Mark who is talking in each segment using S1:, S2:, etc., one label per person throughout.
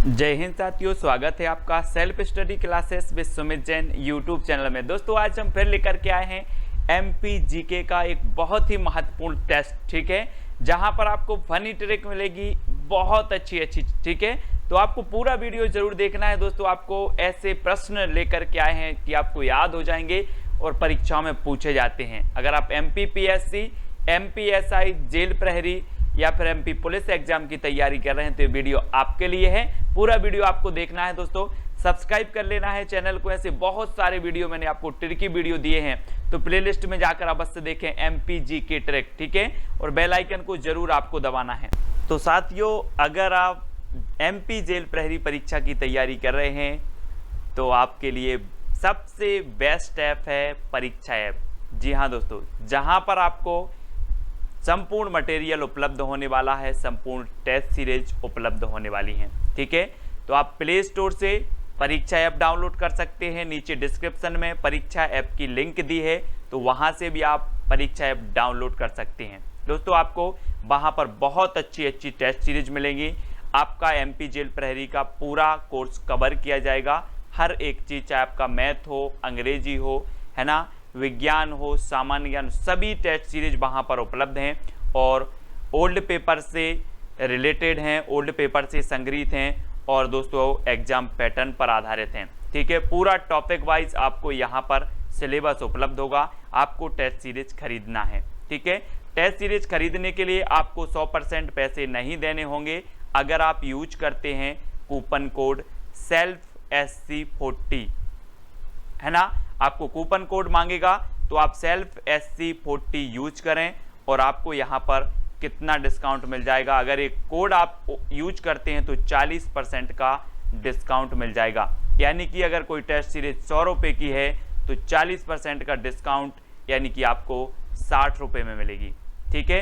S1: जय हिंद साथियों, स्वागत है आपका self study classes with Sumit Jain YouTube channel में। दोस्तों आज हम फिर लेकर के आए हैं एमपी जीके का एक बहुत ही महत्वपूर्ण टेस्ट, ठीक है, जहां पर आपको फनी ट्रिक मिलेगी, बहुत अच्छी, ठीक है। तो आपको पूरा वीडियो जरूर देखना है दोस्तों। आपको ऐसे प्रश्न लेकर के आए हैं कि आपको याद हो जाएंगे और परीक्षाओं में पूछे जाते हैं। अगर आप MPPSC, MPSI, जेल प्रहरी या फिर MP पुलिस एग्जाम की तैयारी कर रहे हैं तो ये वीडियो आपके लिए है। पूरा वीडियो आपको देखना है दोस्तों, सब्सक्राइब कर लेना है चैनल को। ऐसे बहुत सारे वीडियो मैंने आपको ट्रिकी वीडियो दिए हैं, तो प्लेलिस्ट में जाकर अवश्य देखें MPG की ट्रिक, ठीक है, और बेल आइकन को जरूर आपको दबाना है। तो साथियों, अगर आप MP जेल प्रहरी परीक्षा की तैयारी कर रहे हैं तो आपके लिए सबसे बेस्ट ऐप है परीक्षा ऐप। जी हाँ दोस्तों, जहां पर आपको संपूर्ण मटेरियल उपलब्ध होने वाला है, संपूर्ण टेस्ट सीरीज उपलब्ध होने वाली हैं, ठीक है। तो आप प्ले स्टोर से परीक्षा ऐप डाउनलोड कर सकते हैं। नीचे डिस्क्रिप्शन में परीक्षा ऐप की लिंक दी है, तो वहां से भी आप परीक्षा ऐप डाउनलोड कर सकते हैं। दोस्तों आपको वहां पर बहुत अच्छी टेस्ट सीरीज मिलेंगी। आपका MP जेल प्रहरी का पूरा कोर्स कवर किया जाएगा। हर एक चीज, चाहे आपका मैथ हो, अंग्रेजी हो, है ना, विज्ञान हो, सामान्य ज्ञान, सभी टेस्ट सीरीज वहां पर उपलब्ध हैं और ओल्ड पेपर से रिलेटेड हैं, ओल्ड पेपर से संग्रहित हैं और दोस्तों एग्जाम पैटर्न पर आधारित हैं, ठीक है। पूरा टॉपिक वाइज आपको यहाँ पर सिलेबस उपलब्ध होगा। आपको टेस्ट सीरीज खरीदना है, ठीक है। टेस्ट सीरीज खरीदने के लिए आपको 100% पैसे नहीं देने होंगे अगर आप यूज करते हैं कूपन कोड SELFSC40, है ना। आपको कूपन कोड मांगेगा तो आप SELFSC40 यूज करें और आपको यहाँ पर कितना डिस्काउंट मिल जाएगा। अगर एक कोड आप यूज करते हैं तो 40% का डिस्काउंट मिल जाएगा। यानी कि अगर कोई टेस्ट सीरीज 100 रुपये की है तो 40% का डिस्काउंट यानी कि आपको 60 रुपये में मिलेगी, ठीक है।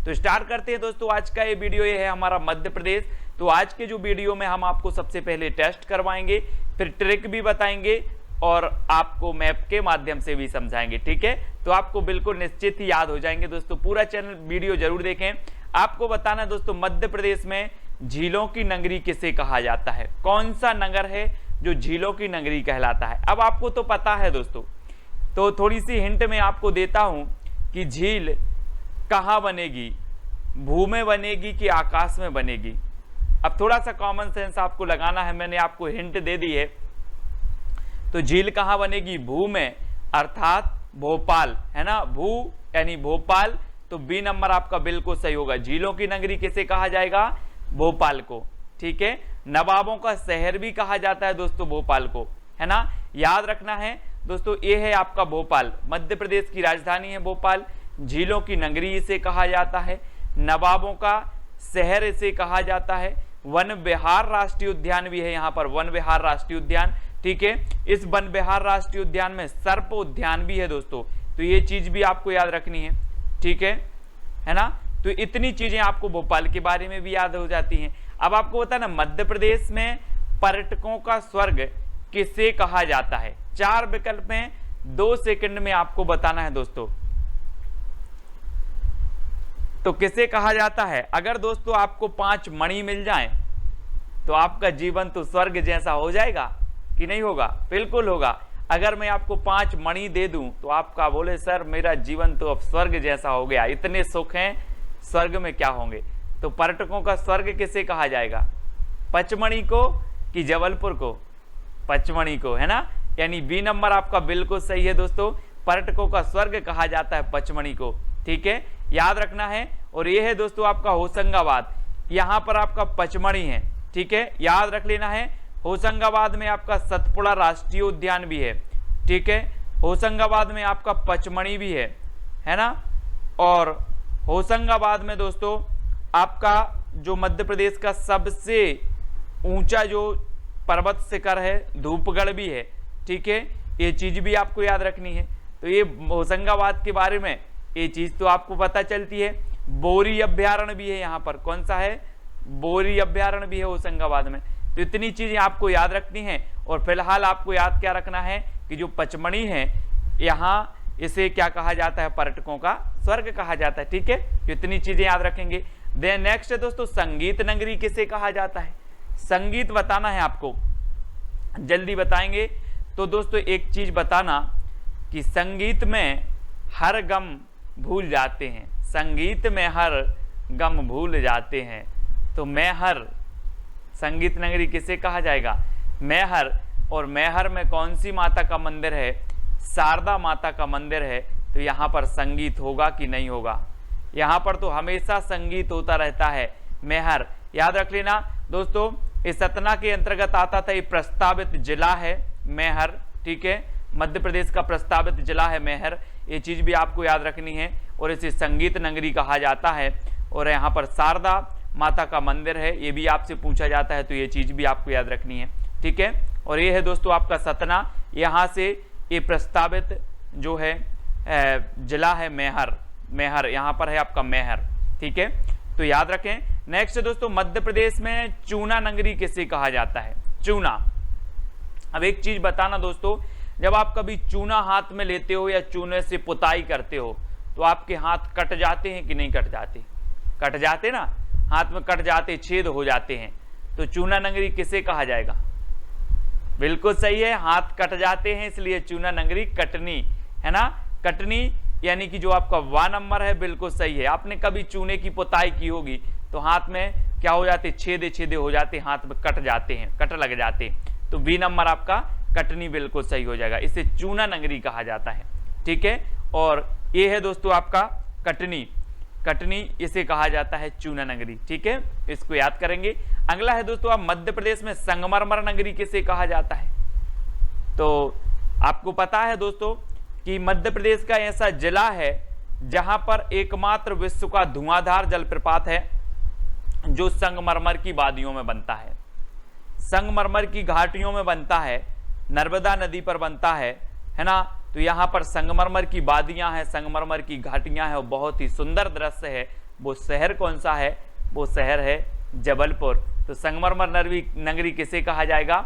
S1: तो स्टार्ट करते हैं दोस्तों। आज का ये वीडियो ये है हमारा मध्य प्रदेश। तो आज के जो वीडियो में हम आपको सबसे पहले टेस्ट करवाएंगे, फिर ट्रिक भी बताएंगे और आपको मैप के माध्यम से भी समझाएंगे, ठीक है। तो आपको बिल्कुल निश्चित ही याद हो जाएंगे दोस्तों। पूरा चैनल वीडियो जरूर देखें। आपको बताना दोस्तों, मध्य प्रदेश में झीलों की नगरी किसे कहा जाता है? कौन सा नगर है जो झीलों की नगरी कहलाता है? अब आपको तो पता है दोस्तों, तो थोड़ी सी हिंट मैं आपको देता हूं कि झील कहाँ बनेगी, भू में बनेगी कि आकाश में बनेगी? अब थोड़ा सा कॉमन सेंस आपको लगाना है, मैंने आपको हिंट दे दी है। तो झील कहाँ बनेगी? भू में, अर्थात भोपाल, है ना। भू यानी भोपाल, तो बी नंबर आपका बिल्कुल सही होगा। झीलों की नगरी किसे कहा जाएगा? भोपाल को, ठीक है। नवाबों का शहर भी कहा जाता है दोस्तों भोपाल को, है ना। याद रखना है दोस्तों, ये है आपका भोपाल, मध्य प्रदेश की राजधानी है भोपाल। झीलों की नगरी इसे कहा जाता है, नवाबों का शहर इसे कहा जाता है। वन विहार राष्ट्रीय उद्यान भी है यहाँ पर, वन विहार राष्ट्रीय उद्यान, ठीक है। इस वन विहार राष्ट्रीय उद्यान में सर्प उद्यान भी है दोस्तों, तो ये चीज भी आपको याद रखनी है, ठीक है ना। तो इतनी चीजें आपको भोपाल के बारे में भी याद हो जाती हैं। अब आपको पता है ना, मध्य प्रदेश में पर्यटकों का स्वर्ग किसे कहा जाता है? 4 विकल्प में 2 सेकंड में आपको बताना है दोस्तों। तो किसे कहा जाता है? अगर दोस्तों आपको 5 मणि मिल जाएं तो आपका जीवन तो स्वर्ग जैसा हो जाएगा कि नहीं होगा? बिल्कुल होगा। अगर मैं आपको 5 मणि दे दूं तो आपका बोले सर मेरा जीवन तो अब स्वर्ग जैसा हो गया, इतने सुख हैं, स्वर्ग में क्या होंगे? तो पर्यटकों का स्वर्ग किसे कहा जाएगा? पचमढ़ी को कि जबलपुर को? पचमढ़ी को, है ना। यानी बी नंबर आपका बिल्कुल सही है दोस्तों। पर्यटकों का स्वर्ग कहा जाता है पचमढ़ी को, ठीक है, याद रखना है। और ये है दोस्तों आपका होशंगाबाद, यहां पर आपका पचमढ़ी है, ठीक है, याद रख लेना है। होशंगाबाद में आपका सतपुड़ा राष्ट्रीय उद्यान भी है, ठीक है। होशंगाबाद में आपका पचमढ़ी भी है ना। और होशंगाबाद में दोस्तों आपका जो मध्य प्रदेश का सबसे ऊंचा जो पर्वत शिखर है धूपगढ़ भी है, ठीक है। ये चीज भी आपको याद रखनी है। तो ये होशंगाबाद के बारे में ये चीज तो आपको पता चलती है। बोरी अभ्यारण्य भी है यहाँ पर, कौन सा है? बोरी अभ्यारण्य भी है होशंगाबाद में। तो इतनी चीजें आपको याद रखनी है। और फिलहाल आपको याद क्या रखना है कि जो पचमढ़ी है यहाँ, इसे क्या कहा जाता है? पर्यटकों का स्वर्ग कहा जाता है, ठीक है। तो इतनी चीजें याद रखेंगे। देन नेक्स्ट है दोस्तों, संगीत नगरी किसे कहा जाता है? संगीत बताना है आपको, जल्दी बताएंगे। तो दोस्तों एक चीज बताना कि संगीत में हर गम भूल जाते हैं, संगीत में हर गम भूल जाते हैं। तो मैहर, संगीत नगरी किसे कहा जाएगा? मैहर। और मैहर में कौन सी माता का मंदिर है? शारदा माता का मंदिर है। तो यहाँ पर संगीत होगा कि नहीं होगा? यहाँ पर तो हमेशा संगीत होता रहता है। मैहर याद रख लेना दोस्तों, इस सतना के अंतर्गत आता था, ये प्रस्तावित जिला है मैहर, ठीक है, मध्य प्रदेश का प्रस्तावित जिला है मैहर, ये चीज भी आपको याद रखनी है। और इसे संगीत नगरी कहा जाता है। और यहाँ पर शारदा माता का मंदिर है, ये भी आपसे पूछा जाता है, तो ये चीज भी आपको याद रखनी है, ठीक है। और ये है दोस्तों आपका सतना, यहाँ से ये प्रस्तावित जो है जिला है मैहर, मैहर यहाँ पर है आपका मैहर, ठीक है, तो याद रखें। नेक्स्ट दोस्तों, मध्य प्रदेश में चूना नगरी किसे कहा जाता है? चूना। अब एक चीज बताना दोस्तों, जब आप कभी चूना हाथ में लेते हो या चूने से पुताई करते हो तो आपके हाथ कट जाते हैं कि नहीं कट जाते? कट जाते ना, हाथ में कट जाते, छेद हो जाते हैं। तो चूना नगरी किसे कहा जाएगा? बिल्कुल सही है, हाथ कट जाते हैं इसलिए चूना नगरी कटनी, है ना, कटनी, यानी कि जो आपका वा नंबर है बिल्कुल सही है। आपने कभी चूने की पुताई की होगी तो हाथ में क्या हो जाते? छेदे छेदे हो जाते, हाथ में कट जाते हैं, कट लग जाते हैं। तो बी नंबर आपका कटनी बिल्कुल सही हो जाएगा, इसे चूना नगरी कहा जाता है, ठीक है। और ये है दोस्तों आपका कटनी, कटनी इसे कहा जाता है चूना नगरी, ठीक है, इसको याद करेंगे। अगला है दोस्तों, आप मध्य प्रदेश में संगमरमर नगरी किसे कहा जाता है? तो आपको पता है दोस्तों कि मध्य प्रदेश का ऐसा जिला है जहां पर एकमात्र विश्व का धुआंधार जलप्रपात है जो संगमरमर की वादियों में बनता है, संगमरमर की घाटियों में बनता है, नर्मदा नदी पर बनता है ना। तो यहाँ पर संगमरमर की वादियां हैं, संगमरमर की घाटियां हैं और बहुत ही सुंदर दृश्य है। वो शहर कौन सा है? वो शहर है जबलपुर। तो संगमरमर नगरी किसे कहा जाएगा?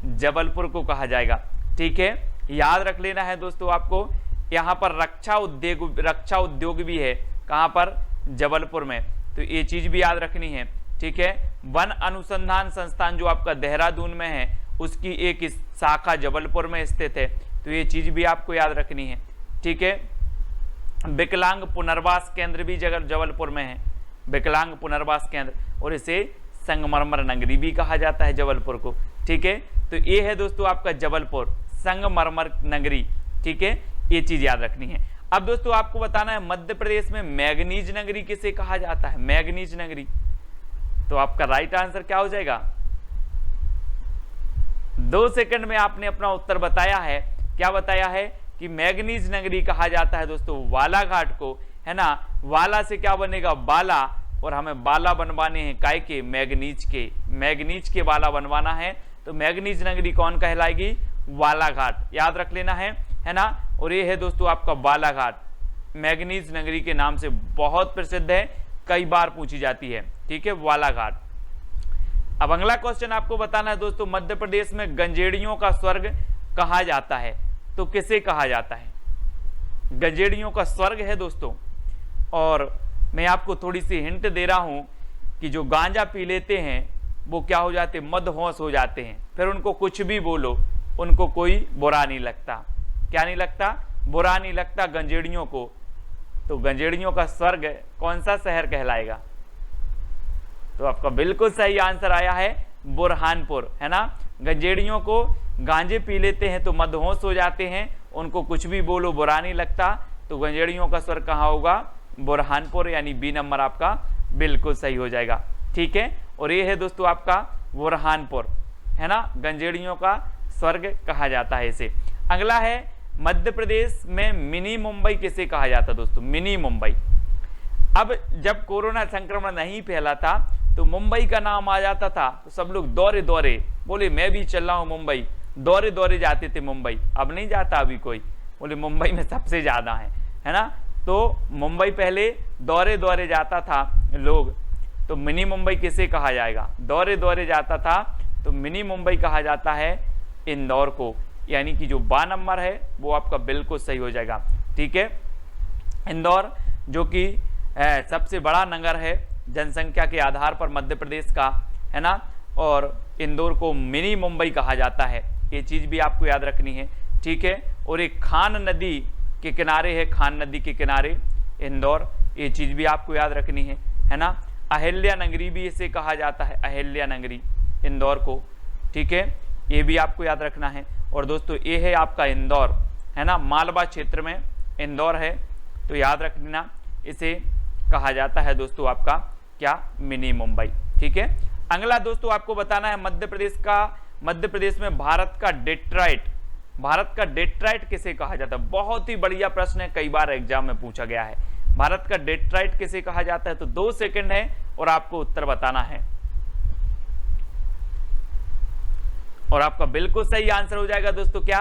S1: जबलपुर को कहा जाएगा, ठीक है, याद रख लेना है दोस्तों आपको। यहाँ पर रक्षा उद्योग भी है, कहाँ पर? जबलपुर में, तो ये चीज भी याद रखनी है, ठीक है। वन अनुसंधान संस्थान जो आपका देहरादून में है उसकी एक शाखा जबलपुर में स्थित है, तो ये चीज भी आपको याद रखनी है, ठीक है। विकलांग पुनर्वास केंद्र भी जबलपुर में है, विकलांग पुनर्वास केंद्र, और इसे संगमरमर नगरी भी कहा जाता है जबलपुर को, ठीक है। तो ये है दोस्तों आपका जबलपुर संगमरमर नगरी, ठीक है, ये चीज याद रखनी है। अब दोस्तों आपको बताना है मध्य प्रदेश में मैंगनीज नगरी किसे कहा जाता है? मैंगनीज नगरी। तो आपका राइट आंसर क्या हो जाएगा? 2 सेकंड में आपने अपना उत्तर बताया है। क्या बताया है? कि मैंगनीज नगरी कहा जाता है दोस्तों वाला घाट को, है ना। वाला से क्या बनेगा? बाला, और हमें बाला बनवाने हैं काय के? मैंगनीज के, मैंगनीज के बाला बनवाना है। तो मैंगनीज नगरी कौन कहलाएगी? वाला घाट, याद रख लेना है ना। और ये है दोस्तों आपका बाला घाट, मैंगनीज नगरी के नाम से बहुत प्रसिद्ध है, कई बार पूछी जाती है, ठीक है, वाला घाट। अब अगला क्वेश्चन आपको बताना है दोस्तों, मध्य प्रदेश में गंजेड़ियों का स्वर्ग कहा जाता है, तो किसे कहा जाता है? गंजेड़ियों का स्वर्ग है दोस्तों। और मैं आपको थोड़ी सी हिंट दे रहा हूं कि जो गांजा पी लेते हैं वो क्या हो जाते? मदहोश हो जाते हैं, फिर उनको कुछ भी बोलो उनको कोई बुरा नहीं लगता। क्या नहीं लगता? बुरा नहीं लगता गंजेड़ियों को। तो गंजेड़ियों का स्वर्ग कौन सा शहर कहलाएगा? तो आपका बिल्कुल सही आंसर आया है बुरहानपुर, है ना। गंजेड़ियों को गांजे पी लेते हैं तो मदहोश हो जाते हैं, उनको कुछ भी बोलो बुरा नहीं लगता, तो गंजेड़ियों का स्वर्ग कहाँ होगा? बुरहानपुर, यानी बी नंबर आपका बिल्कुल सही हो जाएगा, ठीक है। और ये है दोस्तों आपका बुरहानपुर, है ना, गंजेड़ियों का स्वर्ग कहा जाता है इसे। अगला है मध्य प्रदेश में मिनी मुंबई किसे कहा जाता है दोस्तों? मिनी मुंबई। अब जब कोरोना संक्रमण नहीं फैला था तो मुंबई का नाम आ जाता था तो सब लोग दौरे दौरे बोले मैं भी चल रहा हूं मुंबई, दौरे दौरे जाते थे मुंबई। अब नहीं जाता अभी कोई, बोले मुंबई में सबसे ज्यादा है ना। तो मुंबई पहले दौरे दौरे जाता था लोग, तो मिनी मुंबई किसे कहा जाएगा? दौरे दौरे जाता था तो मिनी मुंबई कहा जाता है इंदौर को, यानी कि जो बा नंबर है वो आपका बिल्कुल सही हो जाएगा, ठीक है। इंदौर जो कि सबसे बड़ा नगर है जनसंख्या के आधार पर मध्य प्रदेश का, है ना। और इंदौर को मिनी मुंबई कहा जाता है, ये चीज़ भी आपको याद रखनी है, ठीक है। और एक खान नदी के किनारे है, खान नदी के किनारे इंदौर, ये चीज़ भी आपको याद रखनी है ना। अहिल्या नगरी भी इसे कहा जाता है, अहिल्या नगरी इंदौर को, ठीक है, ये भी आपको याद रखना है। और दोस्तों ये है आपका इंदौर, है ना, मालवा क्षेत्र में इंदौर है, तो याद रखना इसे कहा जाता है दोस्तों आपका क्या, मिनी मुंबई, ठीक है। अगला दोस्तों आपको बताना है मध्य प्रदेश में भारत का डेट्राइट किसे कहा जाता है। बहुत ही बढ़िया प्रश्न है, कई बार एग्जाम में पूछा गया है। भारत का डेट्राइट किसे कहा जाता है, तो 2 सेकंड है और आपको उत्तर बताना है। और आपका बिल्कुल सही आंसर हो जाएगा दोस्तों क्या,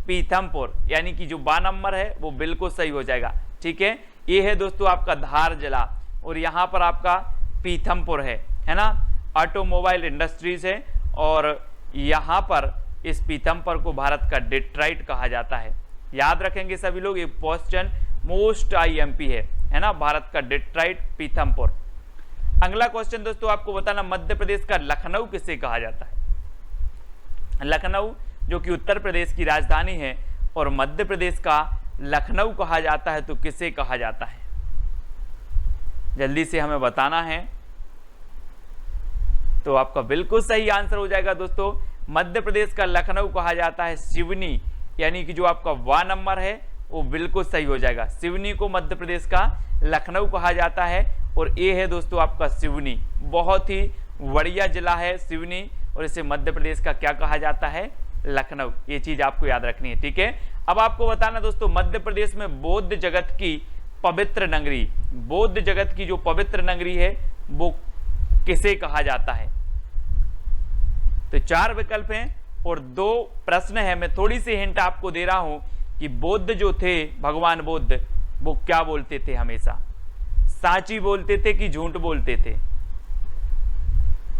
S1: पीथमपुर, यानी कि जो 12 नंबर है वो बिल्कुल सही हो जाएगा, ठीक है। ये है दोस्तों आपका धार जिला और यहां पर आपका पीथमपुर है ना, ऑटोमोबाइल इंडस्ट्रीज है और यहां पर इस पीथमपुर को भारत का डेट्राइट कहा जाता है। याद रखेंगे सभी लोग, ये क्वेश्चन मोस्ट आईएमपी है ना, भारत का डेट्राइट पीथमपुर। अगला क्वेश्चन दोस्तों आपको बताना, मध्य प्रदेश का लखनऊ किसे कहा जाता है। लखनऊ जो कि उत्तर प्रदेश की राजधानी है और मध्य प्रदेश का लखनऊ कहा जाता है, तो किसे कहा जाता है, जल्दी से हमें बताना है। तो आपका बिल्कुल सही आंसर हो जाएगा दोस्तों, मध्य प्रदेश का लखनऊ कहा जाता है सिवनी, यानी कि जो आपका 1 नंबर है वो बिल्कुल सही हो जाएगा। सिवनी को मध्य प्रदेश का लखनऊ कहा जाता है और ये है दोस्तों आपका सिवनी, बहुत ही बढ़िया जिला है सिवनी और इसे मध्य प्रदेश का क्या कहा जाता है, लखनऊ, ये चीज आपको याद रखनी है, ठीक है। अब आपको बताना दोस्तों, मध्य प्रदेश में बौद्ध जगत की पवित्र नगरी है वो किसे कहा जाता है। तो 4 विकल्प हैं और 2 प्रश्न है। मैं थोड़ी सी हिंट आपको दे रहा हूं कि बुद्ध जो थे, भगवान बुद्ध, वो क्या बोलते थे हमेशा, साची बोलते थे कि झूठ बोलते थे।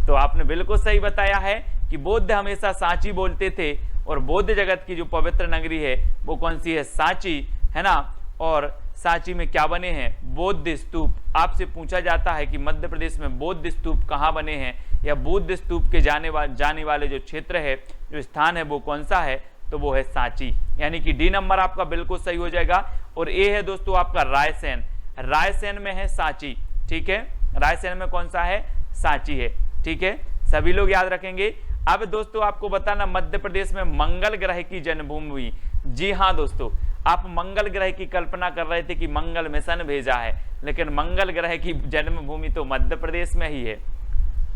S1: तो आपने बिल्कुल सही बताया है कि बुद्ध हमेशा साची बोलते थे और बौद्ध जगत की जो पवित्र नगरी है वो कौन सी है, साची, है ना। और साची में क्या बने हैं, बौद्ध स्तूप। आपसे पूछा जाता है कि मध्य प्रदेश में बौद्ध स्तूप कहाँ बने हैं या बौद्ध स्तूप के जाने वाले जो क्षेत्र है, जो स्थान है वो कौन सा है, तो वो है सांची, यानी कि डी नंबर आपका बिल्कुल सही हो जाएगा। और ए है दोस्तों आपका रायसेन में है सांची, ठीक है, रायसेन में कौन सा है, सांची है, ठीक है, सभी लोग याद रखेंगे। अब दोस्तों आपको बताना, मध्य प्रदेश में मंगल ग्रह की जन्मभूमि। जी हाँ दोस्तों, आप मंगल ग्रह की कल्पना कर रहे थे कि मंगल मिशन भेजा है, लेकिन मंगल ग्रह की जन्मभूमि तो मध्य प्रदेश में ही है।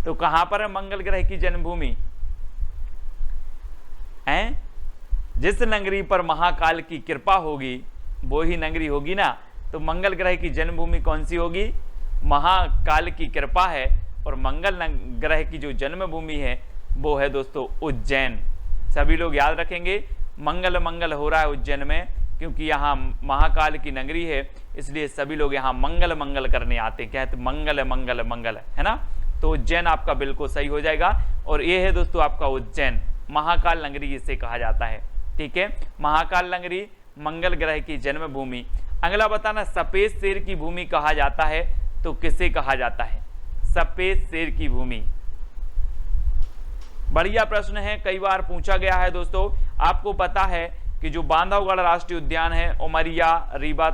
S1: तो कहां पर है मंगल ग्रह की जन्मभूमि, हैं? जिस नगरी पर महाकाल की कृपा होगी वो ही नगरी होगी ना। तो मंगल ग्रह की जन्मभूमि कौन सी होगी, महाकाल की कृपा है और मंगल ग्रह की जो जन्मभूमि है वो है दोस्तों उज्जैन। सभी लोग याद रखेंगे, मंगल मंगल हो रहा है उज्जैन में, क्योंकि यहाँ महाकाल की नगरी है, इसलिए सभी लोग यहाँ मंगल मंगल करने आते हैं, कहते मंगल मंगल मंगल, है ना। तो उज्जैन आपका बिल्कुल सही हो जाएगा और ये है दोस्तों आपका उज्जैन, महाकाल नगरी इसे कहा जाता है, ठीक है, महाकाल नगरी, मंगल ग्रह की जन्मभूमि। अगला बताना, सफेद शेर की भूमि कहा जाता है, तो किसे कहा जाता है, सफेद शेर की भूमि। बढ़िया प्रश्न है, कई बार पूछा गया है दोस्तों। आपको पता है कि जो बांधवगढ़ राष्ट्रीय उद्यान है उमरिया रीवा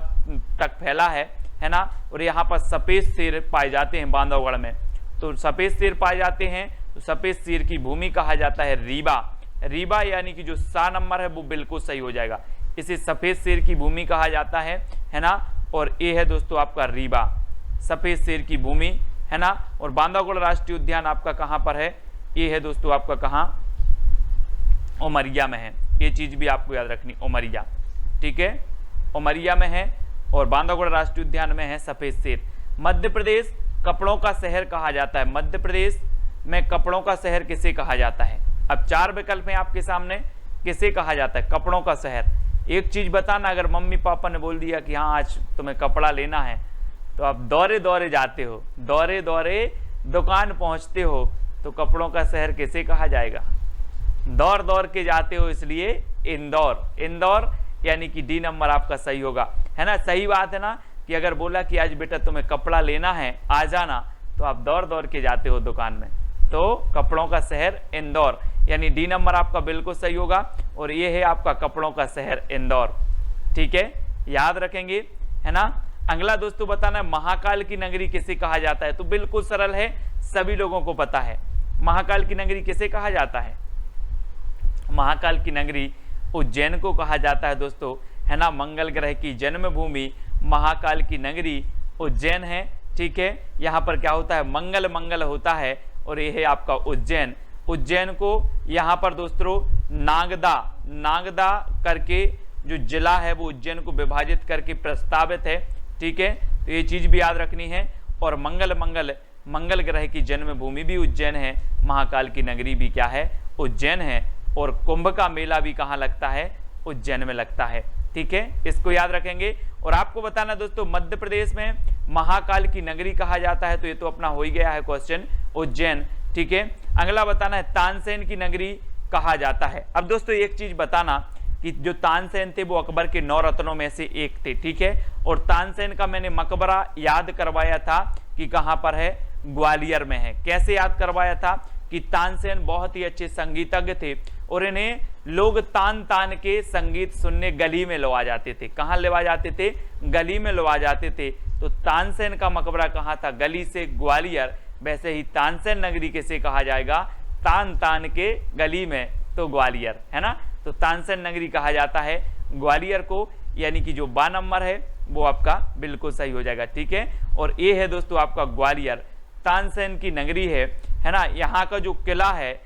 S1: तक फैला है ना, और यहाँ पर सफेद शेर पाए जाते हैं बांधवगढ़ में। तो सफेद शेर पाए जाते हैं, तो सफेद शेर की भूमि कहा जाता है रीवा, यानी कि जो 7 नंबर है वो बिल्कुल सही हो जाएगा। इसे सफेद शेर की भूमि कहा जाता है ना। और ये है दोस्तों आपका रीवा, सफेद शेर की भूमि, है ना। और बांधवगढ़ राष्ट्रीय उद्यान आपका कहाँ पर है, ये है दोस्तों आपका कहाँ, उमरिया में है। ये चीज भी आपको याद रखनी, उमरिया, ठीक है, उमरिया में है और बांधवगढ़ राष्ट्रीय उद्यान में है सफेद शेर। मध्य प्रदेश कपड़ों का शहर कहा जाता है, मध्य प्रदेश में कपड़ों का शहर किसे कहा जाता है। अब 4 विकल्प हैं आपके सामने, किसे कहा जाता है कपड़ों का शहर। एक चीज बताना, अगर मम्मी पापा ने बोल दिया कि हाँ आज तुम्हें कपड़ा लेना है, तो आप दौरे दौरे जाते हो, दौरे दौरे दुकान पहुंचते हो, तो कपड़ों का शहर किसे कहा जाएगा, दौड़ दौड़ के जाते हो, इसलिए इंदौर, यानी कि डी नंबर आपका सही होगा, है ना। सही बात है ना, कि अगर बोला कि आज बेटा तुम्हें कपड़ा लेना है आ जाना, तो आप दौड़ दौड़ के जाते हो दुकान में, तो कपड़ों का शहर इंदौर, यानी डी नंबर आपका बिल्कुल सही होगा। और ये है आपका कपड़ों का शहर इंदौर। ठीक है, याद रखेंगे, है ना। अगला दोस्तों बताना है महाकाल की नगरी किसे कहा जाता है। तो बिल्कुल सरल है, सभी लोगों को पता है। महाकाल की नगरी किसे कहा जाता है? महाकाल की नगरी उज्जैन को कहा जाता है दोस्तों, है ना। मंगल ग्रह की जन्मभूमि महाकाल की नगरी उज्जैन है। ठीक है, यहाँ पर क्या होता है, मंगल मंगल होता है, और ये है आपका उज्जैन। उज्जैन को यहाँ पर दोस्तों नागदा करके जो जिला है वो उज्जैन को विभाजित करके प्रस्तावित है। ठीक है, तो ये चीज भी याद रखनी है। और मंगल ग्रह की जन्मभूमि भी उज्जैन है, महाकाल की नगरी भी क्या है, उज्जैन है। और कुंभ का मेला भी कहाँ लगता है, उज्जैन में लगता है। ठीक है, इसको याद रखेंगे। और आपको बताना दोस्तों मध्य प्रदेश में महाकाल की नगरी कहा जाता है, तो ये तो अपना हो ही गया है क्वेश्चन, उज्जैन। ठीक है, अगला बताना है तानसेन की नगरी कहा जाता है। अब दोस्तों एक चीज बताना कि जो तानसेन थे वो अकबर के 9 रत्नों में से एक थे। ठीक है, और तानसेन का मैंने मकबरा याद करवाया था कि कहां पर है, ग्वालियर में है। कैसे याद करवाया था कि तानसेन बहुत ही अच्छे संगीतज्ञ थे और इन्हें लोग तान तान के संगीत सुनने गली में लवा जाते थे। कहां लवा जाते थे, गली में लवा जाते थे। तो तानसेन का मकबरा कहां था, गली से ग्वालियर। वैसे ही तानसेन नगरी किसे कहा जाएगा, तान तान के गली में, तो ग्वालियर, है ना। तो तानसेन नगरी कहा जाता है ग्वालियर को, यानी कि जो 12 नंबर है वो आपका बिल्कुल सही हो जाएगा। ठीक है, और ये है दोस्तों आपका ग्वालियर, तानसेन की नगरी है ना। यहाँ का जो किला है,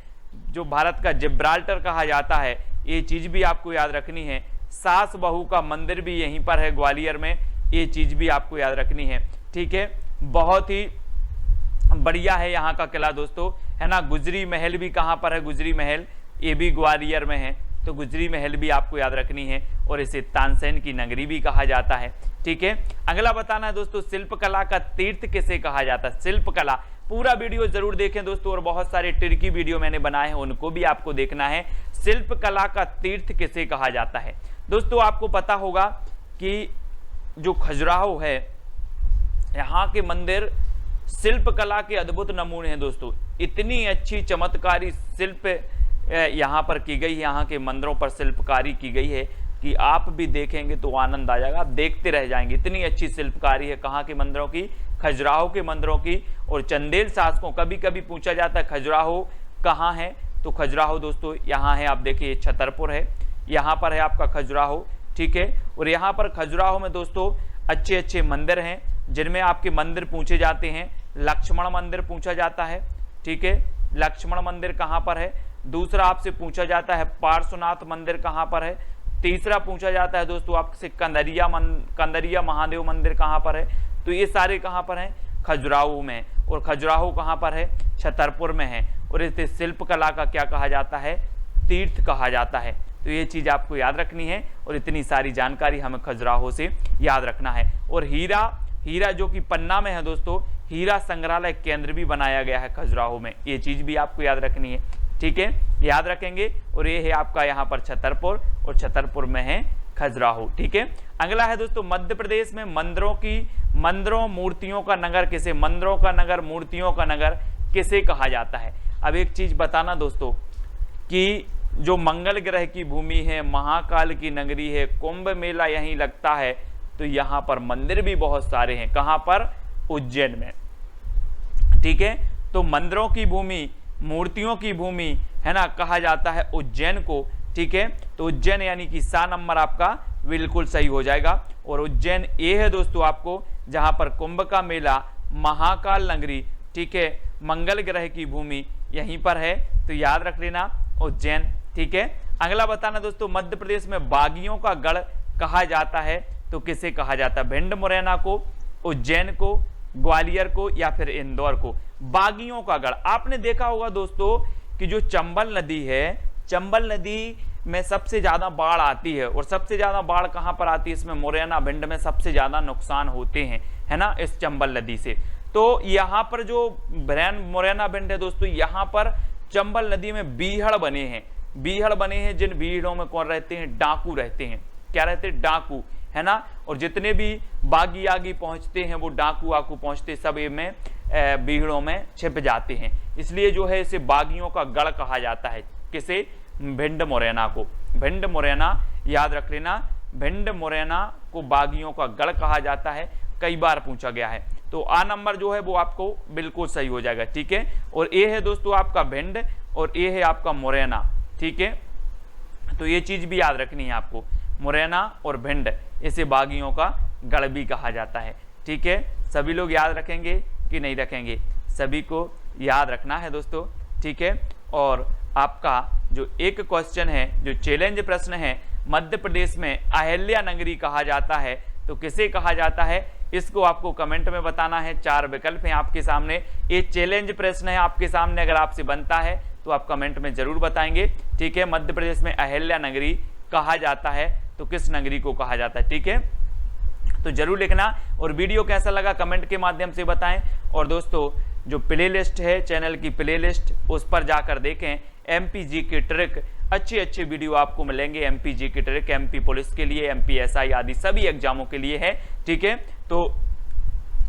S1: जो भारत का जिब्राल्टर कहा जाता है, ये चीज भी आपको याद रखनी है। सास बहू का मंदिर भी यहीं पर है ग्वालियर में, ये चीज भी आपको याद रखनी है। ठीक है, बहुत ही बढ़िया है यहाँ का किला दोस्तों, है ना। गुजरी महल भी कहाँ पर है, गुजरी महल ये भी ग्वालियर में है, तो गुजरी महल भी आपको याद रखनी है। और इसे तानसेन की नगरी भी कहा जाता है। ठीक है, अगला बताना है दोस्तों शिल्पकला का तीर्थ किसे कहा जाता है। शिल्पकला, पूरा वीडियो जरूर देखें दोस्तों, और बहुत सारे ट्रिकी वीडियो मैंने बनाए हैं, उनको भी आपको देखना है। शिल्पकला का तीर्थ किसे कहा जाता है दोस्तों? आपको पता होगा कि जो खजुराहो है, यहाँ के मंदिर शिल्पकला के अद्भुत नमूने हैं दोस्तों। इतनी अच्छी चमत्कारी शिल्प यहाँ पर की गई है, यहाँ के मंदिरों पर शिल्पकारी की गई है कि आप भी देखेंगे तो आनंद आ जाएगा, आप देखते रह जाएंगे। इतनी अच्छी शिल्पकारी है कहाँ के मंदिरों की, खजुराहो के मंदिरों की। और चंदेल शासकों, कभी कभी पूछा जाता है खजुराहो कहाँ है, तो खजुराहो दोस्तों यहाँ है, आप देखिए छतरपुर है, यहाँ पर है आपका खजुराहो। ठीक है, और यहाँ पर खजुराहो में दोस्तों अच्छे अच्छे मंदिर हैं, जिनमें आपके मंदिर पूछे जाते हैं। लक्ष्मण मंदिर पूछा जाता है। ठीक है, लक्ष्मण मंदिर कहाँ पर है। दूसरा आपसे पूछा जाता है पार्श्वनाथ मंदिर कहाँ पर है। तीसरा पूछा जाता है दोस्तों आपसे कंदरिया महादेव मंदिर कहाँ पर है। तो ये सारे कहाँ पर हैं, खजुराहो में। और खजुराहो कहाँ पर है, छतरपुर में है। और इसे शिल्पकला का क्या कहा जाता है, तीर्थ कहा जाता है। तो ये चीज आपको याद रखनी है, और इतनी सारी जानकारी हमें खजुराहो से याद रखना है। और हीरा जो कि पन्ना में है दोस्तों, हीरा संग्रहालय केंद्र भी बनाया गया है खजुराहो में, ये चीज भी आपको याद रखनी है। ठीक है, याद रखेंगे। और ये है आपका यहाँ पर छतरपुर, और छतरपुर में है खजुराहो। ठीक है, अगला है दोस्तों मध्य प्रदेश में मंदिरों मूर्तियों का नगर किसे, मंदिरों का नगर, मूर्तियों का नगर किसे कहा जाता है। अब एक चीज बताना दोस्तों कि जो मंगल ग्रह की भूमि है, महाकाल की नगरी है, कुंभ मेला यहीं लगता है, तो यहाँ पर मंदिर भी बहुत सारे हैं। कहाँ पर, उज्जैन में। ठीक है, तो मंदिरों की भूमि, मूर्तियों की भूमि, है ना, कहा जाता है उज्जैन को। ठीक है, तो उज्जैन यानी कि सा नंबर आपका बिल्कुल सही हो जाएगा। और उज्जैन ये है दोस्तों आपको, जहां पर कुंभ का मेला, महाकाल नगरी, ठीक है, मंगल ग्रह की भूमि यहीं पर है, तो याद रख लेना उज्जैन। ठीक है, अगला बताना दोस्तों मध्य प्रदेश में बागियों का गढ़ कहा जाता है, तो किसे कहा जाता है, भिंड मुरैना को, उज्जैन को, ग्वालियर को, या फिर इंदौर को। बागियों का गढ़, आपने देखा होगा दोस्तों कि जो चंबल नदी है, चंबल नदी में सबसे ज्यादा बाढ़ आती है, और सबसे ज्यादा बाढ़ कहां पर आती है, इसमें मुरैना भिंड में सबसे ज्यादा नुकसान होते हैं, है ना, इस चंबल नदी से। तो यहाँ पर जो मुरैना भिंड है दोस्तों, यहाँ पर चंबल नदी में बीहड़ बने हैं, जिन बीहड़ों में कौन रहते हैं, डाकू रहते हैं। क्या रहते हैं, डाकू, है ना। और जितने भी बागी आगी पहुंचते हैं वो डाकू आकू पहुंचते, सब में भीड़ों में छिप जाते हैं, इसलिए जो है इसे बागियों का गढ़ कहा जाता है। किसे? भिंड मुरैना को। भिंड मुरैना याद रख लेना, भिंड मुरैना को बागियों का गढ़ कहा जाता है, कई बार पूछा गया है। तो आ नंबर जो है वो आपको बिल्कुल सही हो जाएगा, ठीक है। और ए है दोस्तों आपका भिंड और ए है आपका मुरैना, ठीक है। तो ये चीज भी याद रखनी है आपको, मुरैना और भिंड, इसे बागियों का गढ़ भी कहा जाता है, ठीक है। सभी लोग याद रखेंगे कि नहीं रखेंगे? सभी को याद रखना है दोस्तों, ठीक है। और आपका जो एक क्वेश्चन है, जो चैलेंज प्रश्न है, मध्य प्रदेश में अहिल्या नगरी कहा जाता है, तो किसे कहा जाता है? इसको आपको कमेंट में बताना है। 4 विकल्प हैं आपके सामने, ये चैलेंज प्रश्न है आपके सामने, अगर आपसे बनता है तो आप कमेंट में जरूर बताएंगे, ठीक है। मध्य प्रदेश में अहिल्या नगरी कहा जाता है, तो किस नगरी को कहा जाता है, ठीक है। तो जरूर लिखना, और वीडियो कैसा लगा कमेंट के माध्यम से बताएं। और दोस्तों जो प्लेलिस्ट है, चैनल की प्लेलिस्ट, उस पर जाकर देखें, एमपीजी की ट्रिक, अच्छे वीडियो आपको मिलेंगे। एमपीजी की ट्रिक एमपी पुलिस के लिए, एमपीएसआई आदि सभी एग्जामों के लिए है, ठीक है। तो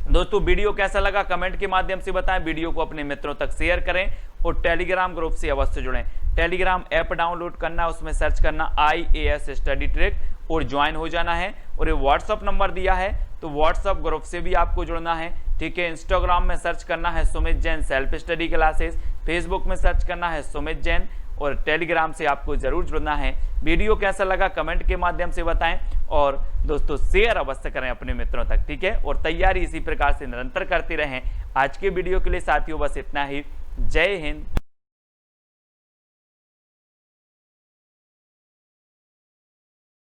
S1: दोस्तों वीडियो कैसा लगा कमेंट के माध्यम से बताएं, वीडियो को अपने मित्रों तक शेयर करें और टेलीग्राम ग्रुप से अवश्य जुड़ें। टेलीग्राम ऐप डाउनलोड करना, उसमें सर्च करना IAS स्टडी ट्रिक और ज्वाइन हो जाना है। और ये व्हाट्सअप नंबर दिया है, तो व्हाट्सअप ग्रुप से भी आपको जुड़ना है, ठीक है। इंस्टाग्राम में सर्च करना है Sumit Jain self study classes, Facebook में सर्च करना है सुमित जैन, और टेलीग्राम से आपको जरूर जुड़ना है। वीडियो कैसा लगा कमेंट के माध्यम से बताएं, और दोस्तों शेयर अवश्य करें अपने मित्रों तक, ठीक है। और तैयारी इसी प्रकार से निरंतर करते रहें। आज के वीडियो के लिए साथियों बस इतना ही। जय हिंद।